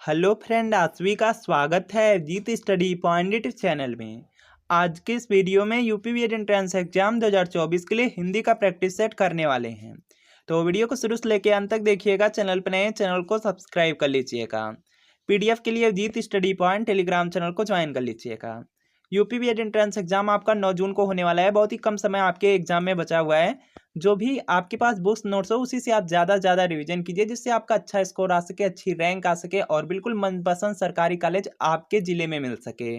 Hello friend, आप सभी का स्वागत है जीत स्टडी पॉइंट यूट्यूब चैनल में। आज के इस वीडियो में यूपी बीएड एंट्रेंस एग्जाम 2024 के लिए हिंदी का प्रैक्टिस सेट करने वाले हैं। तो वीडियो को शुरू से लेकर अंत तक देखिएगा। चैनल पर नए चैनल को सब्सक्राइब कर लीजिएगा। पीडीएफ के लिए जीत स्टडी पॉइंट टेलीग्राम चैनल को ज्वाइन कर लीजिएगा। यूपी बीएड एंट्रेंस एग्जाम आपका 9 जून को होने वाला है। बहुत ही कम समय आपके एग्जाम में बचा हुआ है। जो भी आपके पास बुक्स नोट्स हो उसी से आप ज़्यादा रिवीजन कीजिए, जिससे आपका अच्छा स्कोर आ सके, अच्छी रैंक आ सके और बिल्कुल मनपसंद सरकारी कॉलेज आपके ज़िले में मिल सके।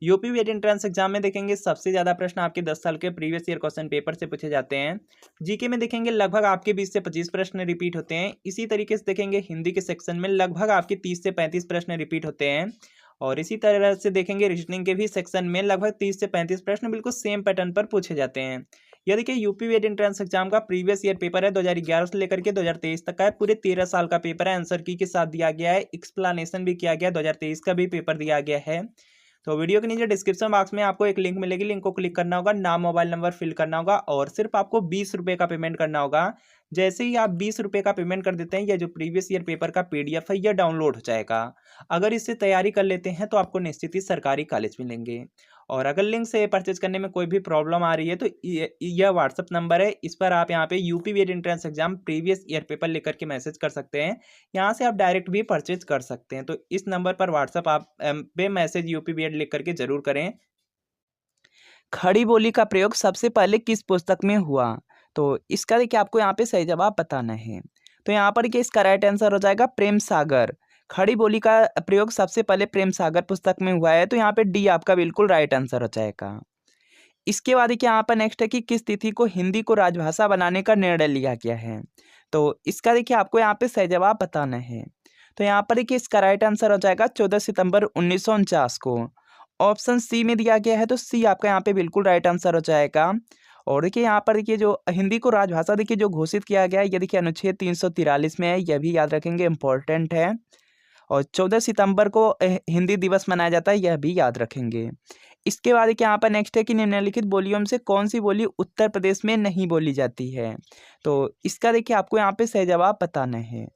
यूपी बीएड एंट्रेंस एग्जाम में देखेंगे सबसे ज़्यादा प्रश्न आपके 10 साल के प्रीवियस ईयर क्वेश्चन पेपर से पूछे जाते हैं। जीके में देखेंगे लगभग आपके 20 से 25 प्रश्न रिपीट होते हैं। इसी तरीके से देखेंगे हिंदी के सेक्शन में लगभग आपके 30 से 35 प्रश्न रिपीट होते हैं। और इसी तरह से देखेंगे रीजनिंग के भी सेक्शन में लगभग 30 से 35 प्रश्न बिल्कुल सेम पैटर्न पर पूछे जाते हैं। यह देखिए यूपी बीएड एंट्रेंस एग्जाम का प्रीवियस ईयर पेपर है, 2011 से लेकर के 2023 तक का है। पूरे 13 साल का पेपर है। आंसर की के साथ दिया गया है, एक्सप्लेनेशन भी किया गया, 2023 का भी पेपर दिया गया है। तो वीडियो के नीचे डिस्क्रिप्शन बॉक्स में आपको एक लिंक मिलेगी, लिंक को क्लिक करना होगा, नाम मोबाइल नंबर फिल करना होगा और सिर्फ आपको 20 रुपये का पेमेंट करना होगा। जैसे ही आप 20 रुपये का पेमेंट कर देते हैं, यह जो प्रीवियस ईयर पेपर का पीडीएफ है यह डाउनलोड हो जाएगा। अगर इससे तैयारी कर लेते हैं तो आपको निश्चित ही सरकारी कॉलेज मिलेंगे। और अगर लिंक से परचेज करने में कोई भी प्रॉब्लम आ रही है तो यह व्हाट्सअप नंबर है, इस पर आप यहाँ पे UP BEd entrance exam previous year paper लेकर के मैसेज कर सकते हैं। यहाँ से आप डायरेक्ट भी परचेज कर सकते हैं। तो इस नंबर पर व्हाट्सअप आप पे मैसेज यूपी बीएड लिख करके जरूर करें। खड़ी बोली का प्रयोग सबसे पहले किस पुस्तक में हुआ? तो इसका देखिए आपको यहाँ पे सही जवाब बताना है। तो यहाँ पर कि इसका राइट आंसर हो जाएगा प्रेम सागर। खड़ी बोली का प्रयोग सबसे पहले प्रेम सागर पुस्तक में हुआ है, तो यहाँ पे डी आपका बिल्कुल राइट आंसर हो जाएगा। इसके बाद देखिए यहाँ पर नेक्स्ट है कि किस तिथि को हिंदी को राजभाषा बनाने का निर्णय लिया गया है? तो इसका देखिए आपको यहाँ पे सही जवाब बताना है। तो यहाँ पर देखिए इसका राइट आंसर हो जाएगा 14 सितंबर 1949 को। ऑप्शन सी में दिया गया है, तो सी आपका यहाँ पे बिल्कुल राइट आंसर हो जाएगा। और देखिए यहाँ पर देखिए जो हिंदी को राजभाषा देखिए जो घोषित किया गया है, ये देखिए अनुच्छेद 343 में है, यह भी याद रखेंगे, इंपॉर्टेंट है। और 14 सितंबर को हिंदी दिवस मनाया जाता है, यह भी याद रखेंगे। इसके बाद देखिए यहाँ पर नेक्स्ट है कि निम्नलिखित बोलियों में से कौन सी बोली उत्तर प्रदेश में नहीं बोली जाती है? तो इसका देखिए आपको यहाँ पे सही जवाब बताना है।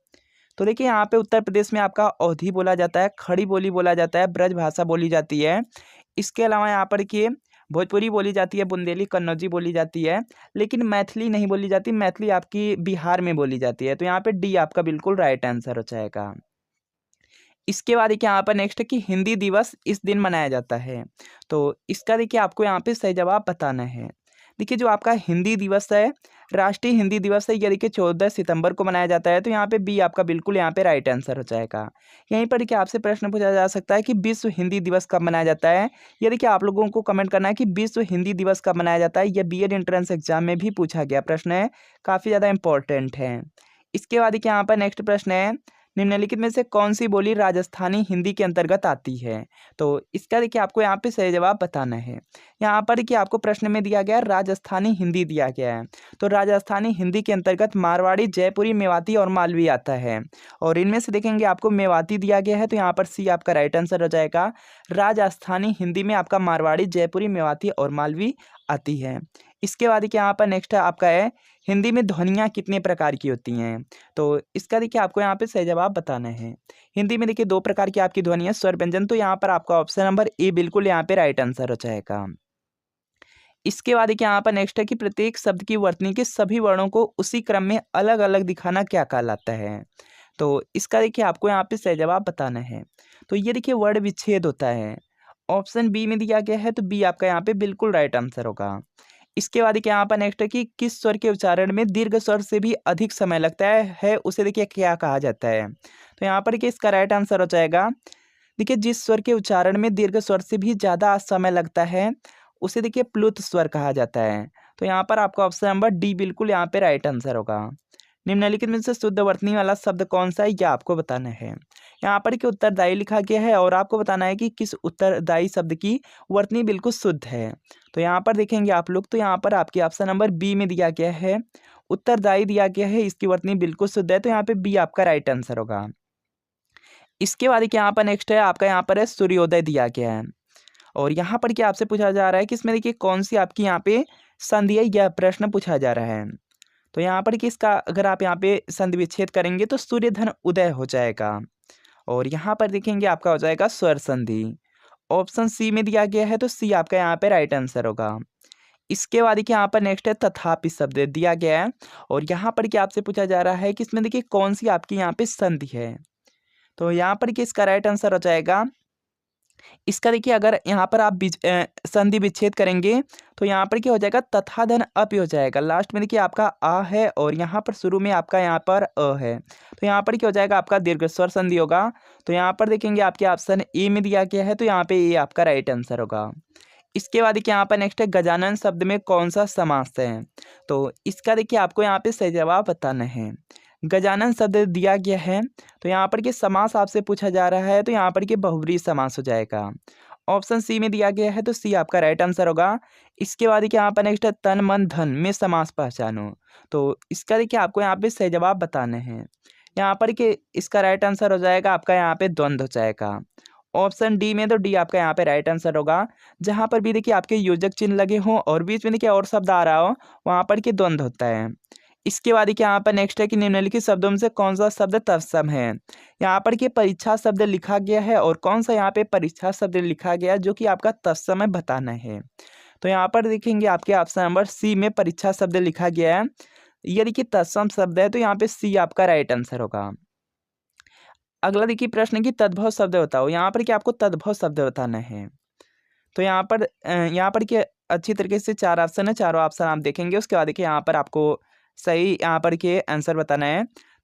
तो देखिए यहाँ पे उत्तर प्रदेश में आपका अवधी बोला जाता है, खड़ी बोली बोला जाता है, ब्रज भाषा बोली जाती है। इसके अलावा यहाँ पर देखिए भोजपुरी बोली जाती है, बुंदेली कन्नौजी बोली जाती है, लेकिन मैथिली नहीं बोली जाती। मैथिली आपकी बिहार में बोली जाती है। तो यहाँ पे डी आपका बिल्कुल राइट आंसर हो जाएगा। इसके बाद देखिए यहाँ पर नेक्स्ट है कि हिंदी दिवस इस दिन मनाया जाता है। तो इसका देखिए आपको यहाँ पे सही जवाब बताना है। देखिए जो आपका हिंदी दिवस है, राष्ट्रीय हिंदी दिवस है, ये देखिए 14 सितंबर को मनाया जाता है। तो यहाँ पे बी आपका बिल्कुल यहाँ पे राइट आंसर हो जाएगा। यहीं पर देखिए आपसे प्रश्न पूछा जा सकता है कि विश्व हिंदी दिवस कब मनाया जाता है? ये देखिए आप लोगों को कमेंट करना है कि विश्व हिंदी दिवस कब मनाया जाता है। यह बीएड एंट्रेंस एग्जाम में भी पूछा गया प्रश्न है, काफ़ी ज़्यादा इंपॉर्टेंट है। इसके बाद देखिए यहाँ पर नेक्स्ट प्रश्न है, निम्नलिखित में से कौन सी बोली राजस्थानी हिंदी के अंतर्गत आती है? तो इसका देखिए आपको यहाँ पे सही जवाब बताना है। यहाँ पर देखिए आपको प्रश्न में दिया गया है राजस्थानी हिंदी दिया गया है। तो राजस्थानी हिंदी के अंतर्गत मारवाड़ी, जयपुरी, मेवाती और मालवी आता है। और इनमें से देखेंगे आपको मेवाती दिया गया है, तो यहाँ पर सी आपका राइट आंसर हो जाएगा। राजस्थानी हिंदी में आपका मारवाड़ी, जयपुरी, मेवाती और मालवी आती है। इसके बाद देखिए यहाँ पर नेक्स्ट आपका है, हिंदी में ध्वनियाँ कितने प्रकार की होती हैं? तो इसका देखिए आपको यहाँ पे सही जवाब बताना है। हिंदी में देखिए 2 प्रकार की आपकी ध्वनि है, स्वर व्यंजन। तो यहाँ पर आपका ऑप्शन नंबर ए बिल्कुल यहाँ पे राइट आंसर हो जाएगा। इसके बाद देखिए यहाँ पर नेक्स्ट है कि प्रत्येक शब्द की वर्तनी के सभी वर्णों को उसी क्रम में अलग अलग दिखाना क्या कहलाता है? तो इसका देखिए आपको यहाँ पे सही जवाब बताना है। तो ये देखिए वर्ण विच्छेद होता है। ऑप्शन बी में दिया गया है, तो बी आपका यहाँ पे बिल्कुल राइट आंसर होगा। इसके बाद देखिए यहाँ पर नेक्स्ट है कि किस स्वर के उच्चारण में दीर्घ स्वर से भी अधिक समय लगता है उसे देखिए क्या कहा जाता है? तो यहाँ पर देखिए इसका राइट आंसर हो जाएगा, देखिए जिस स्वर के उच्चारण में दीर्घ स्वर से भी ज़्यादा समय लगता है उसे देखिए प्लुत स्वर कहा जाता है। तो यहाँ पर आपका ऑप्शन नंबर डी बिल्कुल यहाँ पे राइट आंसर होगा। निम्नलिखित में से शुद्ध वर्तनी वाला शब्द कौन सा है, यह आपको बताना है। यहाँ पर कि उत्तरदायी लिखा गया है और आपको बताना है कि किस उत्तरदायी शब्द की वर्तनी बिल्कुल शुद्ध है। तो यहाँ पर देखेंगे आप लोग, तो यहाँ पर आपके ऑप्शन नंबर बी में दिया गया है, उत्तरदायी दिया गया है, इसकी वर्तनी बिल्कुल शुद्ध है। तो यहाँ पे बी आपका राइट आंसर होगा। इसके बाद देखिए यहाँ पर नेक्स्ट है आपका, यहाँ पर है सूर्योदय दिया गया है। और यहाँ पर क्या आपसे पूछा जा रहा है कि इसमें देखिए कौन सी आपकी यहाँ पे संधि है, यह प्रश्न पूछा जा रहा है। तो यहाँ पर कि इसका अगर आप यहाँ पे संधि विच्छेद करेंगे तो सूर्य धन उदय हो जाएगा। और यहाँ पर देखेंगे आपका हो जाएगा स्वर संधि। ऑप्शन सी में दिया गया है तो सी आपका यहाँ पे राइट आंसर होगा। इसके बाद देखिए यहाँ पर नेक्स्ट है तथापि शब्द दिया गया है और यहाँ पर क्या आपसे पूछा जा रहा है कि इसमें देखिए कौन सी आपकी यहाँ पे संधि है। तो यहाँ पर क्या इसका राइट आंसर हो जाएगा, इसका देखिए अगर यहाँ पर आप संधि विच्छेद करेंगे तो यहाँ पर क्या हो जाएगा, तथा धन अप हो जाएगा। लास्ट में देखिए आपका आ है और यहाँ पर शुरू में आपका यहाँ पर अ है, तो यहाँ पर क्या हो जाएगा आपका दीर्घ स्वर संधि होगा। तो यहाँ पर देखेंगे आपके ऑप्शन ए में दिया गया है तो यहाँ पे ए आपका राइट आंसर होगा। इसके बाद देखिए यहाँ पर नेक्स्ट है गजानन शब्द में कौन सा समास है। तो इसका देखिए आपको यहाँ पे सही जवाब बताना है। गजानन शब्द दिया गया है तो यहाँ पर के समास आपसे पूछा जा रहा है तो यहाँ पर के बहुब्रीहि समास हो जाएगा। ऑप्शन सी में दिया गया है तो सी आपका राइट आंसर होगा। इसके बाद देखिए यहाँ पर नेक्स्ट है तन मन धन में समास पहचानो। तो इसका देखिए आपको यहाँ पे सही जवाब बताने हैं। यहाँ पर के इसका राइट आंसर हो जाएगा आपका यहाँ पे द्वंद्व हो जाएगा। ऑप्शन डी में तो डी आपका यहाँ पे राइट आंसर होगा। जहाँ पर भी देखिए आपके योजक चिन्ह लगे हों और बीच में देखिए और शब्द आ रहा हो वहाँ पर के द्वंद्व होता है। इसके बाद देखिए यहाँ पर नेक्स्ट है कि निम्नलिखित शब्दों में से कौन सा शब्द तत्सम है। यहाँ पर के परीक्षा शब्द लिखा गया है और कौन सा यहाँ पे परीक्षा शब्द लिखा गया जो कि आपका तत्सम है बताना है। तो यहाँ पर देखेंगे आपके ऑप्शन नंबर सी में परीक्षा शब्द लिखा गया है, ये देखिए तत्सम शब्द है तो यहाँ पे सी आपका राइट आंसर होगा। अगला देखिए प्रश्न की तद्भव शब्द बताओ। यहाँ पर क्या आपको तद्भव शब्द बताना है। तो यहाँ पर क्या अच्छी तरीके से 4 ऑप्शन है, चारों ऑप्शन आप देखेंगे उसके बाद देखिए यहाँ पर आपको सही यहाँ पर के आंसर बताना है।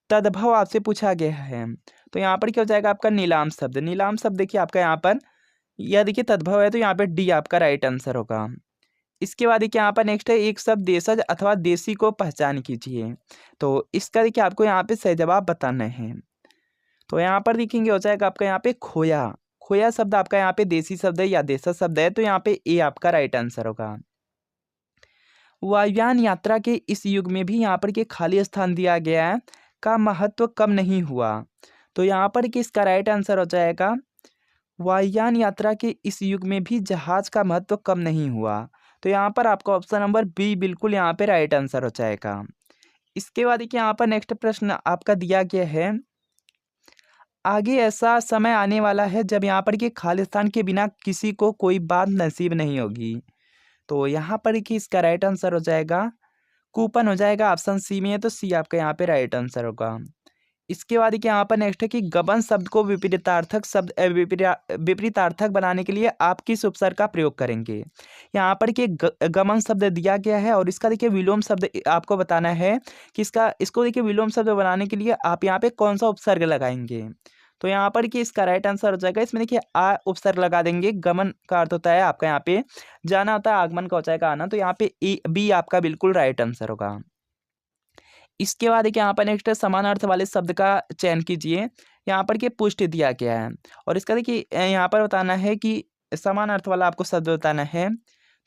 तद्भव आपसे पूछा गया है तो यहाँ पर क्या हो जाएगा आपका नीलाम शब्द। नीलाम शब्द देखिए आपका यहाँ पर यह देखिए तद्भव है तो यहाँ पे डी आपका राइट आंसर होगा। इसके बाद देखिए यहाँ पर नेक्स्ट है एक शब्द देशज अथवा देसी को पहचान कीजिए। तो इसका देखिए आपको यहाँ पे सही जवाब बताना है। तो यहाँ पर देखेंगे हो जाएगा आपका यहाँ पे खोया। खोया शब्द आपका यहाँ पे देसी शब्द है या देशज शब्द है तो यहाँ पे ए आपका राइट आंसर होगा। वायुयान यात्रा के इस युग में भी यहाँ पर के खाली स्थान दिया गया है का महत्व कम नहीं हुआ। तो यहाँ पर कि इसका राइट आंसर हो जाएगा वायुयान यात्रा के इस युग में भी जहाज का महत्व कम नहीं हुआ। तो यहाँ पर आपका ऑप्शन नंबर बी बिल्कुल यहाँ पे राइट आंसर हो जाएगा। इसके बाद देखिए यहाँ पर नेक्स्ट प्रश्न आपका दिया गया है, आगे ऐसा समय आने वाला है जब यहाँ पर कि खालिस्तान के बिना किसी को कोई बात नसीब नहीं होगी। तो यहाँ पर कि इसका राइट आंसर हो जाएगा कूपन हो जाएगा। ऑप्शन सी में है तो सी आपका यहाँ पे राइट आंसर होगा। इसके बाद कि यहाँ पर नेक्स्ट है कि गबन शब्द को विपरीतार्थक शब्द विपरीतार्थक बनाने के लिए आप किस उपसर्ग का प्रयोग करेंगे। यहाँ पर कि गमन शब्द दिया गया है और इसका देखिए विलोम शब्द आपको बताना है कि इसको देखिए विलोम शब्द बनाने के लिए आप यहाँ पे कौन सा उपसर्ग लगाएंगे। तो यहाँ पर कि इसका राइट आंसर हो जाएगा, इसमें देखिए आ उपसर्ग लगा देंगे। गमन का अर्थ होता है आपका यहाँ पे जाना होता है, आगमन का हो जाएगा आना, तो यहाँ पे बी आपका बिल्कुल राइट आंसर होगा। इसके बाद देखिए यहाँ पर नेक्स्ट है समान अर्थ वाले शब्द का चयन कीजिए। यहाँ पर के पुष्टि दिया गया है और इसका देखिए यहाँ पर बताना है कि समान अर्थ वाला आपको शब्द बताना है।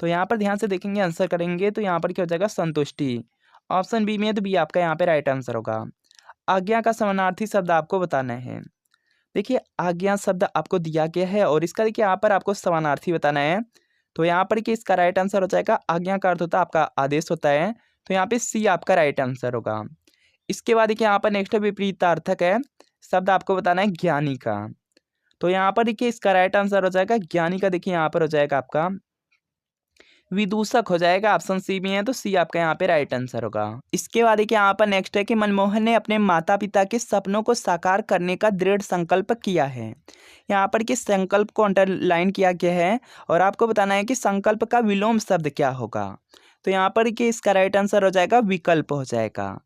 तो यहाँ पर ध्यान से देखेंगे आंसर करेंगे तो यहाँ पर क्या हो जाएगा संतुष्टि। ऑप्शन बी में है तो बी आपका यहाँ पे राइट आंसर होगा। आज्ञा का समानार्थी शब्द आपको बताना है। देखिए आज्ञा शब्द आपको दिया गया है और इसका देखिए यहाँ पर आपको समानार्थी बताना है। तो यहाँ पर कि इसका राइट आंसर हो जाएगा आज्ञा का अर्थ होता है आपका आदेश होता है, तो यहाँ पे सी आपका राइट आंसर होगा। इसके बाद देखिए यहाँ पर नेक्स्ट विपरीतार्थक है शब्द आपको बताना है ज्ञानी का। तो यहाँ पर देखिए इसका राइट आंसर हो जाएगा ज्ञानी का, देखिए यहाँ पर हो जाएगा आपका विदूषक हो जाएगा। ऑप्शन सी में है तो सी आपका यहाँ पे राइट आंसर होगा। इसके बाद देखिए यहाँ पर नेक्स्ट है कि मनमोहन ने अपने माता पिता के सपनों को साकार करने का दृढ़ संकल्प किया है। यहाँ पर कि संकल्प को अंडरलाइन किया गया है और आपको बताना है कि संकल्प का विलोम शब्द क्या होगा। तो यहाँ पर कि इसका राइट आंसर हो जाएगा विकल्प हो जाएगा।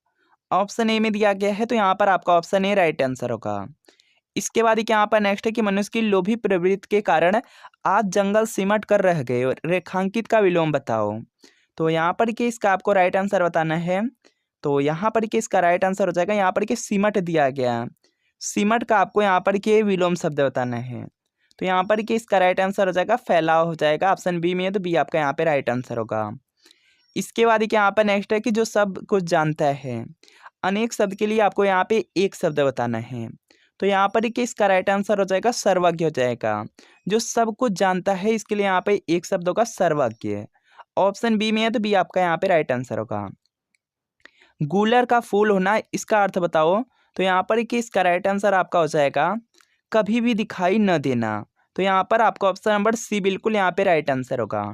ऑप्शन ए में दिया गया है तो यहाँ पर आपका ऑप्शन ए राइट आंसर होगा। इसके बाद यहाँ पर नेक्स्ट है कि मनुष्य की लोभी प्रवृत्ति के कारण आज जंगल सिमट कर रह गए और रेखांकित का विलोम बताओ। तो यहाँ पर कि इसका आपको राइट आंसर बताना है। तो यहाँ पर कि इसका राइट आंसर हो जाएगा यहाँ पर कि सिमट दिया गया, सिमट का आपको यहाँ पर कि विलोम शब्द बताना है। तो यहाँ पर कि इसका राइट आंसर हो जाएगा फैलाव हो जाएगा। ऑप्शन बी में है तो बी आपका यहाँ पे राइट आंसर होगा। इसके बाद यहाँ पर नेक्स्ट है कि जो सब कुछ जानता है, अनेक शब्द के लिए आपको यहाँ पे एक शब्द बताना है। तो यहाँ पर कि इसका राइट आंसर हो जाएगा सर्वज्ञ हो जाएगा। जो सब कुछ जानता है इसके लिए यहाँ पे एक शब्द होगा सर्वज्ञ। ऑप्शन बी में है तो बी आपका यहाँ पे राइट आंसर होगा। गूलर का फूल होना इसका अर्थ बताओ। तो यहाँ पर कि इसका राइट आंसर आपका हो जाएगा कभी भी दिखाई न देना। तो यहाँ पर आपका ऑप्शन नंबर सी बिल्कुल यहाँ पे राइट आंसर होगा।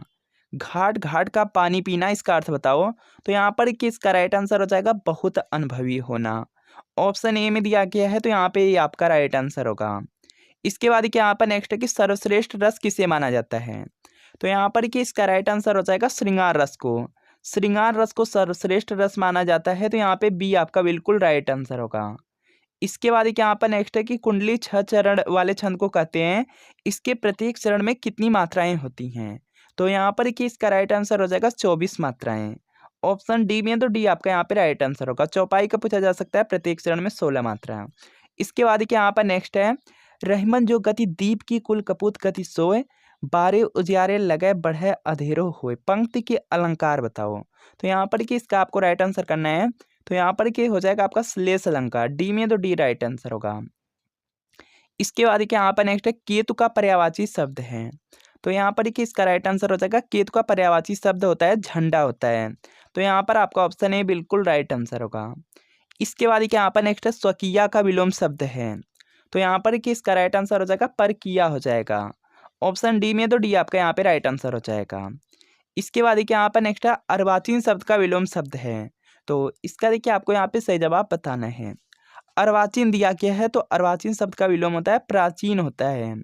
घाट घाट का पानी पीना, इसका अर्थ बताओ। तो यहाँ पर किसका राइट आंसर हो जाएगा, बहुत अनुभवी होना। ऑप्शन ए में दिया गया है, तो यहाँ पे ये आपका राइट आंसर होगा। इसके बाद क्या यहाँ पर नेक्स्ट है कि सर्वश्रेष्ठ रस किसे माना जाता है। तो यहाँ पर कि इसका राइट आंसर हो जाएगा श्रृंगार रस को। श्रृंगार रस को सर्वश्रेष्ठ रस माना जाता है, तो यहाँ पे बी आपका बिल्कुल राइट आंसर होगा। इसके बाद क्या यहाँ पर नेक्स्ट है कि कुंडली 6 चरण वाले छंद को कहते हैं, इसके प्रत्येक चरण में कितनी मात्राएं होती हैं। तो यहाँ पर कि इसका राइट आंसर हो जाएगा 24 मात्राएं। ऑप्शन डी में, तो डी आपका यहाँ पे राइट आंसर होगा। चौपाई का पूछा जा सकता है, प्रत्येक चरण में 16 मात्राएं। इसके बाद क्या यहाँ पर नेक्स्ट है, रहमन जो गति दीप की कुल कपूत गति सोए, बारे उजियारे लगे बढ़े अधेरो होए, पंक्ति के अलंकार बताओ। तो यहाँ पर कि इसका आपको राइट आंसर करना है। तो यहाँ पर क्या हो जाएगा आपका श्लेष अलंकार, डी में, तो डी राइट आंसर होगा। इसके बाद क्या यहाँ पर नेक्स्ट है, केतु का पर्यायवाची शब्द है। तो यहाँ पर कि इसका राइट आंसर हो जाएगा, केतु का पर्यायवाची शब्द होता है झंडा होता है। तो यहाँ पर आपका ऑप्शन ए बिल्कुल राइट आंसर होगा। इसके बाद क्या यहाँ पर नेक्स्ट है, स्वकीया का विलोम शब्द है। तो यहाँ पर कि इसका राइट आंसर हो जाएगा परकिया हो जाएगा। ऑप्शन डी में, तो डी आपका यहाँ पे राइट आंसर हो जाएगा। इसके बाद क्या यहाँ पर नेक्स्ट है, अर्वाचीन शब्द का विलोम शब्द है। तो इसका देखिए आपको यहाँ पे सही जवाब बताना है। अर्वाचीन दिया गया है, तो अर्वाचीन शब्द का विलोम होता है प्राचीन होता है।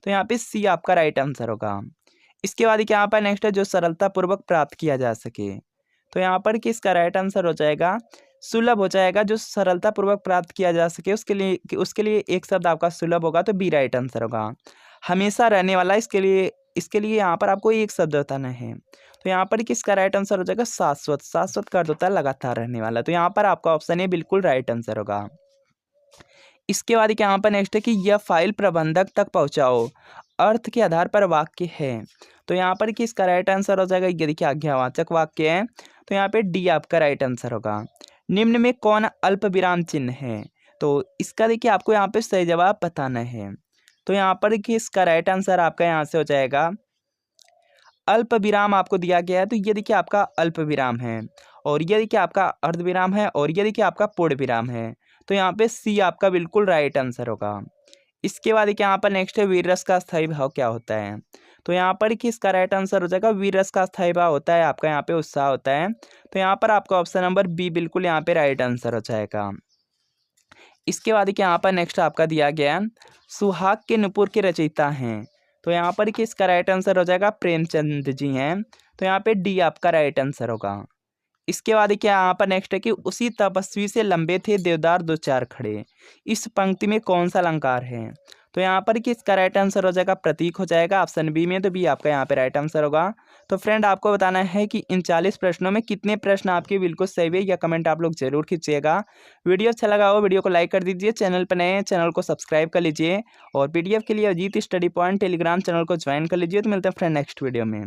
तो यहाँ पे सी आपका राइट आंसर होगा। इसके बाद क्या यहाँ पर नेक्स्ट है, जो सरलता पूर्वक प्राप्त किया जा सके। तो यहाँ पर कि इसका राइट आंसर हो जाएगा सुलभ हो जाएगा, जो सरलता पूर्वक प्राप्त किया जा सके उसके लिए एक शब्द आपका सुलभ होगा, तो बी राइट आंसर होगा। हमेशा रहने वाला, इसके लिए यहाँ पर आपको एक शब्द बताना है। तो यहाँ पर किसका राइट आंसर हो जाएगा, शाश्वत। शाश्वत का अर्थ होता है लगातार रहने वाला। तो यहाँ पर आपका ऑप्शन ए बिल्कुल राइट आंसर होगा। इसके बाद क्या यहाँ पर नेक्स्ट है कि यह फाइल प्रबंधक तक पहुँचाओ, अर्थ के आधार पर वाक्य है। तो यहाँ पर कि इसका राइट आंसर हो जाएगा, ये देखिए आज्ञावाचक वाक्य है। तो यहाँ पे डी आपका राइट आंसर होगा। निम्न में कौन अल्प विराम चिन्ह है। तो इसका देखिए आपको यहाँ पे सही जवाब बताना है। तो यहाँ पर कि इसका राइट आंसर आपका यहाँ से हो जाएगा अल्प विराम आपको दिया गया है, तो ये देखिए आपका अल्प विराम है, और ये देखिए आपका अर्ध विराम है, और ये देखिए आपका पूर्ण विराम है। तो यहाँ पे सी आपका बिल्कुल राइट आंसर होगा। इसके बाद क्या यहाँ पर नेक्स्ट है, वीर रस का स्थायी भाव क्या होता है। तो यहाँ पर कि इसका राइट आंसर हो जाएगा, वीर रस का स्थायी भाव होता है आपका यहाँ पे उत्साह होता है। तो यहाँ पर आपका ऑप्शन नंबर बी बिल्कुल यहाँ पे राइट आंसर हो जाएगा। इसके बाद क्या यहाँ पर नेक्स्ट आपका दिया गया है, सुहाग के नुपुर के रचयिता हैं। तो यहाँ पर कि इसका राइट आंसर हो जाएगा प्रेमचंद जी हैं। तो यहाँ पे डी आपका राइट आंसर होगा। इसके बाद क्या यहाँ पर नेक्स्ट है कि उसी तपस्वी से लंबे थे देवदार दो चार खड़े, इस पंक्ति में कौन सा अलंकार है। तो यहाँ पर कि इसका राइट आंसर हो जाएगा प्रतीक हो जाएगा, ऑप्शन बी में, तो बी आपका यहाँ पे राइट आंसर होगा। तो फ्रेंड आपको बताना है कि इन 40 प्रश्नों में कितने प्रश्न आपके बिल्कुल सही है, या कमेंट आप लोग जरूर कीजिएगा। वीडियो अच्छा लगा हो वीडियो को लाइक कर दीजिए, चैनल पर नए हैं चैनल को सब्सक्राइब कर लीजिए, और PDF के लिए Ajit study point Telegram channel को ज्वाइन कर लीजिए। तो मिलते हैं फ्रेंड नेक्स्ट वीडियो में।